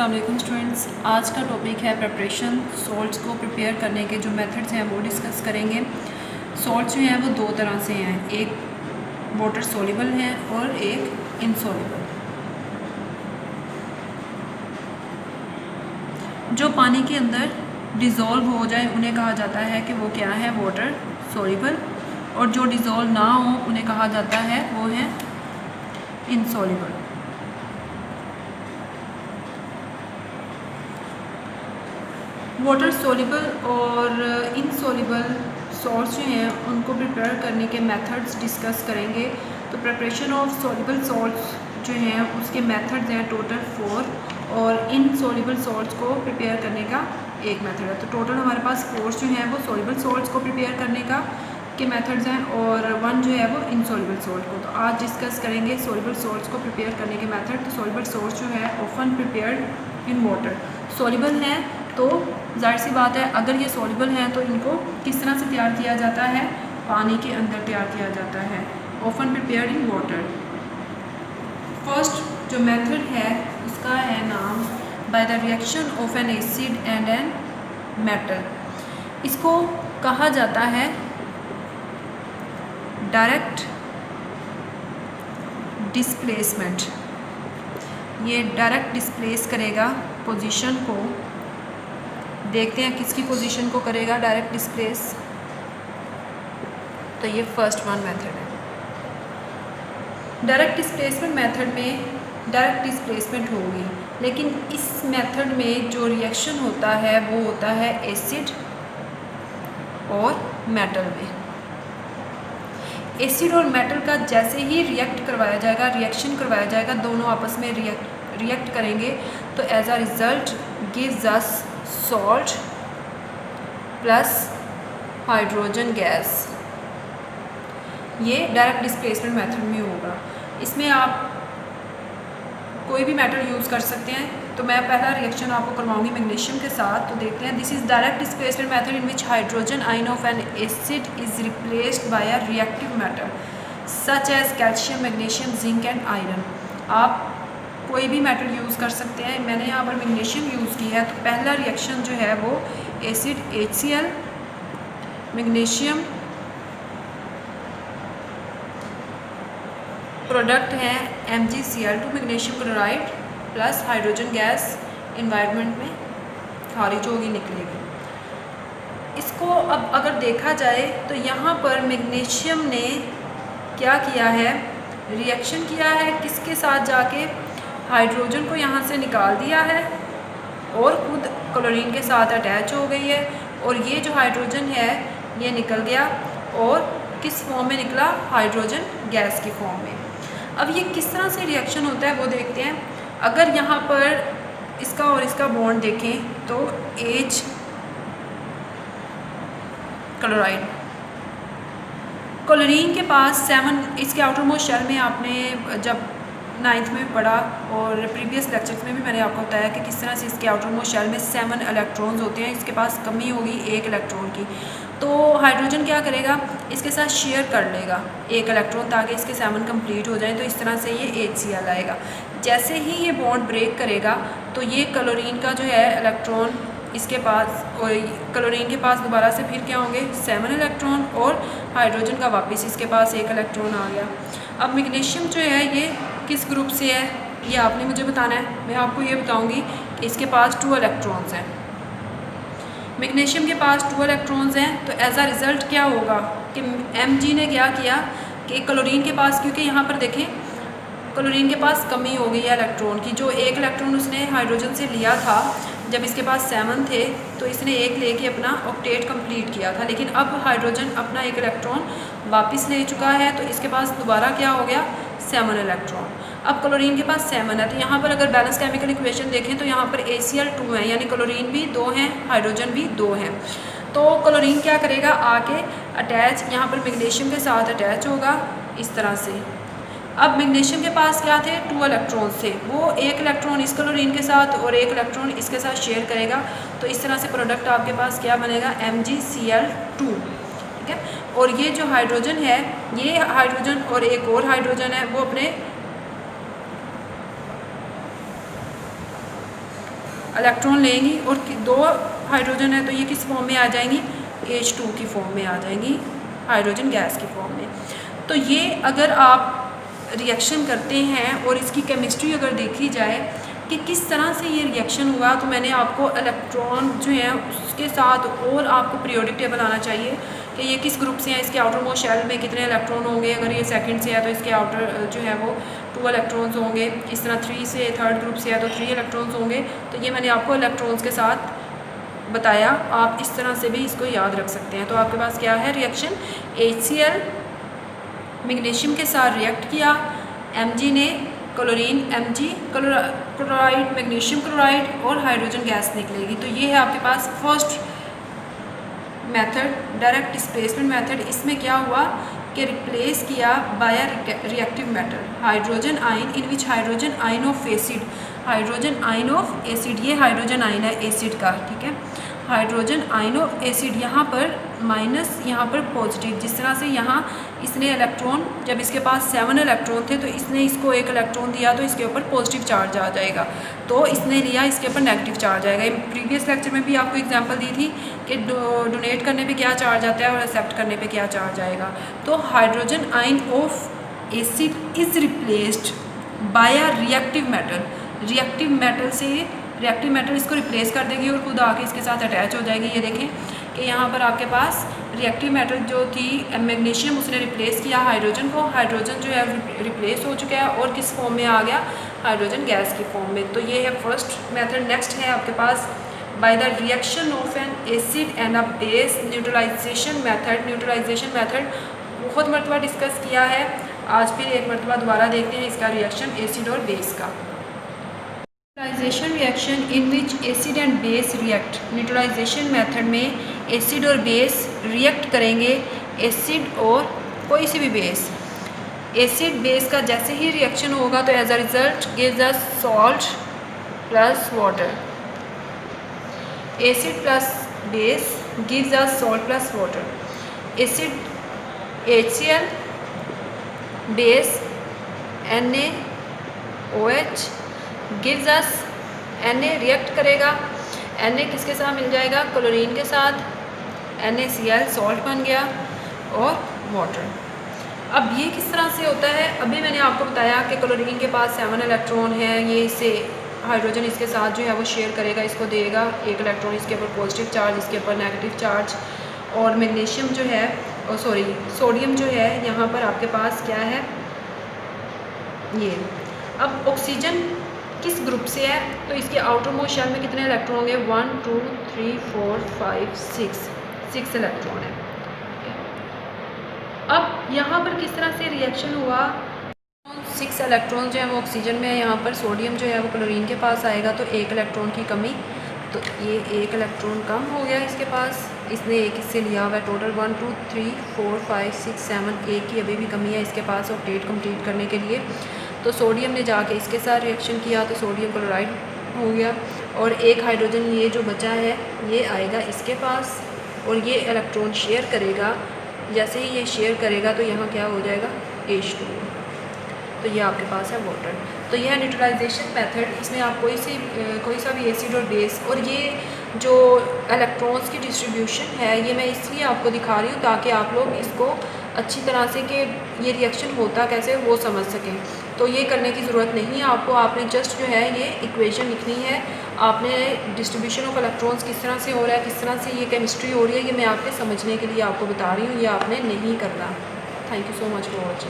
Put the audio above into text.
अस्सलाम वालेकुम स्टूडेंट्स, आज का टॉपिक है प्रिपरेशन। सॉल्ट्स को प्रिपेयर करने के जो मेथड्स हैं वो डिस्कस करेंगे। सॉल्ट्स जो हैं वो दो तरह से हैं, एक वाटर सोल्यूबल हैं और एक इनसोल्यूबल। जो पानी के अंदर डिज़ोल्व हो जाए उन्हें कहा जाता है कि वो क्या है, वाटर सोल्यूबल, और जो डिज़ोल्व ना हो उन्हें कहा जाता है वो है इनसोल्यूबल। वाटर सोल्यूबल और इनसोल्यूबल सॉल्ट्स जो हैं उनको प्रिपेयर करने के मेथड्स डिस्कस करेंगे। तो प्रिपरेशन ऑफ सोल्यूबल सॉल्ट्स जो हैं उसके मेथड्स हैं टोटल 4, और इनसोल्यूबल सॉल्ट्स को प्रिपेयर करने का एक मेथड है। तो टोटल हमारे पास 4 जो हैं वो सोल्यूबल सॉल्ट्स को प्रिपेयर करने का के मेथड्स हैं और 1 जो है वो इनसोल्यूबल सॉल्ट को। तो आज डिस्कस करेंगे सोल्यूबल सॉल्ट्स को प्रिपेयर करने के मेथड। तो सोल्यूबल सॉल्ट्स जो है often prepared in water, soluble हैं तो जाहिर सी बात है अगर ये सोल्यूबल हैं तो इनको किस तरह से तैयार किया जाता है, पानी के अंदर तैयार किया जाता है, often prepared in water. First जो मेथड है उसका है नाम by the reaction of an acid and an metal. इसको कहा जाता है डायरेक्ट डिस्प्लेसमेंट। ये डायरेक्ट डिस्प्लेस करेगा पोजीशन को। देखते हैं किसकी पोजीशन को करेगा डायरेक्ट डिस्प्लेस। तो ये फर्स्ट वन मेथड है। डायरेक्ट डिस्प्लेसमेंट मेथड में डायरेक्ट डिस्प्लेसमेंट होगी, लेकिन इस मेथड में जो रिएक्शन होता है वो होता है एसिड और मेटल में। एसिड और मेटल का जैसे ही रिएक्ट करवाया जाएगा, रिएक्शन करवाया जाएगा, दोनों आपस में रिएक्ट करेंगे तो as a result gives us salt plus hydrogen gas. ये डायरेक्ट डिस्प्लेसमेंट मेथड में होगा। इसमें आप कोई भी मेटल यूज़ कर सकते हैं। तो मैं पहला रिएक्शन आपको करवाऊंगी मैग्नीशियम के साथ। तो देखते हैं, this is direct displacement method in which hydrogen ion of an acid is replaced by a reactive metal such as calcium, magnesium, zinc and iron. आप कोई भी मेटल यूज़ कर सकते हैं। मैंने यहाँ पर मैग्नीशियम यूज़ किया है। तो पहला रिएक्शन जो है वो एसिड HCl, मैग्नीशियम, प्रोडक्ट है MgCl2 magnesium chloride plus hydrogen gas environment में खारिज होगी, निकलेगी। इसको अब अगर देखा जाए तो यहाँ पर मैग्नीशियम ने क्या किया है, रिएक्शन किया है किसके साथ, जाके हाइड्रोजन को यहाँ से निकाल दिया है और खुद क्लोरीन के साथ अटैच हो गई है। और ये जो हाइड्रोजन है ये निकल गया और किस फॉर्म में निकला, हाइड्रोजन गैस की फॉर्म में। अब ये किस तरह से रिएक्शन होता है वो देखते हैं। अगर यहाँ पर इसका और इसका बॉन्ड देखें तो H क्लोराइड, क्लोरीन के पास 7, इसके आउटर मोस्ट शेल में आपने जब 9th में पढ़ा और प्रीवियस लेक्चर्स में भी मैंने आपको बताया कि किस तरह से इसके आउटर मोस्ट शेल में 7 इलेक्ट्रॉन्स होते हैं। इसके पास कमी होगी 1 इलेक्ट्रॉन की। तो हाइड्रोजन क्या करेगा, इसके साथ शेयर कर लेगा 1 इलेक्ट्रॉन ताकि इसके 7 कंप्लीट हो जाए। तो इस तरह से ये HCl आएगा। जैसे ही ये बॉन्ड ब्रेक करेगा तो ये क्लोरीन का जो है इलेक्ट्रॉन इसके पास, और क्लोरीन के पास दोबारा से फिर क्या होंगे 7 इलेक्ट्रॉन, और हाइड्रोजन का वापस इसके पास 1 इलेक्ट्रॉन आ गया। अब मैग्नीशियम जो है ये किस ग्रुप से है ये आपने मुझे बताना है। मैं आपको ये बताऊंगी कि इसके पास 2 इलेक्ट्रॉन्स हैं। मैग्नीशियम के पास 2 इलेक्ट्रॉन्स हैं। तो एज अ रिज़ल्ट क्या होगा कि Mg ने क्या किया कि क्लोरीन के पास, क्योंकि यहाँ पर देखें क्लोरीन के पास कमी हो गई है इलेक्ट्रॉन की। जो 1 इलेक्ट्रॉन उसने हाइड्रोजन से लिया था जब इसके पास 7 थे तो इसने 1 लेके अपना ऑक्टेट कंप्लीट किया था, लेकिन अब हाइड्रोजन अपना 1 इलेक्ट्रॉन वापस ले चुका है तो इसके पास दोबारा क्या हो गया 7 इलेक्ट्रॉन। अब क्लोरीन के पास 7 है। तो यहाँ पर अगर बैलेंस केमिकल इक्वेशन देखें तो यहाँ पर ACl2 है, यानी क्लोरीन भी 2 हैं, हाइड्रोजन भी 2 हैं। तो क्लोरीन क्या करेगा, आके अटैच यहाँ पर मैग्नीशियम के साथ अटैच होगा इस तरह से। अब मैग्नीशियम के पास क्या थे, 2 इलेक्ट्रॉन थे। वो 1 इलेक्ट्रॉन इस क्लोरीन के साथ और 1 इलेक्ट्रॉन इसके साथ शेयर करेगा। तो इस तरह से प्रोडक्ट आपके पास क्या बनेगा, MgCl2। ठीक है। और ये जो हाइड्रोजन है, ये हाइड्रोजन और एक और हाइड्रोजन है, वो अपने इलेक्ट्रॉन लेंगी और 2 हाइड्रोजन है तो ये किस फॉर्म में आ जाएंगी, H2 की फॉर्म में आ जाएंगी, हाइड्रोजन गैस की फॉर्म में। तो ये अगर आप रिएक्शन करते हैं और इसकी केमिस्ट्री अगर देखी जाए कि किस तरह से ये रिएक्शन हुआ, तो मैंने आपको इलेक्ट्रॉन जो है उसके साथ और आपको पीरियोडिक टेबल आना चाहिए कि ये किस ग्रुप से हैं, इसके आउटर मोस्ट शेल में कितने इलेक्ट्रॉन होंगे, अगर ये सेकंड से है तो इसके आउटर जो है वो 2 इलेक्ट्रॉन्स होंगे, इस तरह 3 से थर्ड ग्रुप से है तो 3 इलेक्ट्रॉन्स होंगे। तो ये मैंने आपको इलेक्ट्रॉन्स के साथ बताया, आप इस तरह से भी इसको याद रख सकते हैं। तो आपके पास क्या है रिएक्शन, HCl मैग्नीशियम के साथ रिएक्ट किया, Mg ने chlorine, Mg chloride, magnesium chloride और हाइड्रोजन गैस निकलेगी। तो ये है आपके पास first method, direct displacement method. इसमें क्या हुआ कि रिप्लेस किया by reactive metal, hydrogen ion in which hydrogen ion of acid, hydrogen ion of acid, ये हाइड्रोजन आयन है एसिड का, ठीक है, हाइड्रोजन आयन ऑफ एसिड, यहाँ पर माइनस यहाँ पर पॉजिटिव। जिस तरह से यहाँ इसने इलेक्ट्रॉन, जब इसके पास 7 इलेक्ट्रॉन थे तो इसने इसको 1 इलेक्ट्रॉन दिया तो इसके ऊपर पॉजिटिव चार्ज आ जाएगा, तो इसने लिया इसके ऊपर नेगेटिव चार्ज आएगा। प्रीवियस लेक्चर में भी आपको एग्जांपल दी थी कि डोनेट करने पे क्या चार्ज आता है और एक्सेप्ट करने पे क्या चार्ज आएगा। तो hydrogen ion of acid is replaced by a reactive metal, reactive metal से रिएक्टिव मेटल इसको रिप्लेस कर देगी और खुद आके इसके साथ अटैच हो जाएगी। ये देखें कि यहाँ पर आपके पास रिएक्टिव मेटल जो थी मैग्नीशियम, उसने रिप्लेस किया हाइड्रोजन को, हाइड्रोजन जो है रिप्लेस हो चुका है और किस फॉर्म में आ गया, हाइड्रोजन गैस की फॉर्म में। तो ये है फर्स्ट मेथड। नेक्स्ट है आपके पास by the reaction of an acid and a base, neutralisation method. Neutralisation method बहुत मरतबा डिस्कस किया है, आज फिर एक मरतबा दोबारा देखते हैं इसका रिएक्शन एसिड और बेस का। Neutralisation reaction in which acid and base react, neutralisation method में एसिड और बेस रिएक्ट करेंगे, एसिड और कोई सी भी बेस, एसिड बेस का जैसे ही रिएक्शन होगा तो as a result gives us salt plus water, acid plus base gives us salt plus water, acid HCl, base NaOH gives us Na react करेगा, Na किसके साथ मिल जाएगा, क्लोरीन के साथ, NaCl सॉल्ट बन गया और वाटर। अब ये किस तरह से होता है, अभी मैंने आपको बताया कि क्लोरीन के पास 7 इलेक्ट्रॉन है, ये इसे हाइड्रोजन इसके साथ जो है वो शेयर करेगा, इसको देगा 1 इलेक्ट्रॉन, इसके ऊपर पॉजिटिव चार्ज, इसके ऊपर नेगेटिव चार्ज। और मैग्नीशियम जो है सोडियम जो है यहाँ पर आपके पास क्या है, ये। अब ऑक्सीजन किस ग्रुप से है, तो इसके आउटर मोस्ट शेल में कितने इलेक्ट्रॉन होंगे, 1 2 3 4 5 6 इलेक्ट्रॉन है। अब यहाँ पर किस तरह से रिएक्शन हुआ, 6 इलेक्ट्रॉन जो है वो ऑक्सीजन में है, यहाँ पर सोडियम जो है वो क्लोरीन के पास आएगा तो 1 इलेक्ट्रॉन की कमी, तो ये 1 इलेक्ट्रॉन कम हो गया इसके पास, इसने एक इससे लिया हुआ है, टोटल 1 2 3 4 5 6 7, एक की अभी भी कमी है इसके पास ऑक्टेट कंप्लीट करने के लिए। तो सोडियम ने जाके इसके साथ रिएक्शन किया तो सोडियम क्लोराइड हो गया, और 1 हाइड्रोजन ये जो बचा है ये आएगा इसके पास और ये इलेक्ट्रॉन शेयर करेगा, जैसे ही ये शेयर करेगा तो यहाँ क्या हो जाएगा, H2, तो ये आपके पास है वाटर। तो यह है न्यूट्रलाइजेशन मेथड, इसमें आप कोई सा भी एसिड और बेस, और ये जो इलेक्ट्रॉन्स की डिस्ट्रीब्यूशन है ये मैं इसलिए आपको दिखा रही हूँ ताकि आप लोग इसको अच्छी तरह से कि ये रिएक्शन होता कैसे वो समझ सकें। तो ये करने की ज़रूरत नहीं है आपको, आपने जस्ट जो है ये इक्वेशन लिखनी है, आपने डिस्ट्रीब्यूशन ऑफ इलेक्ट्रॉन्स किस तरह से हो रहा है, किस तरह से ये केमिस्ट्री हो रही है, ये मैं आपके समझने के लिए आपको बता रही हूँ, ये आपने नहीं करना। Thank you so much for watching.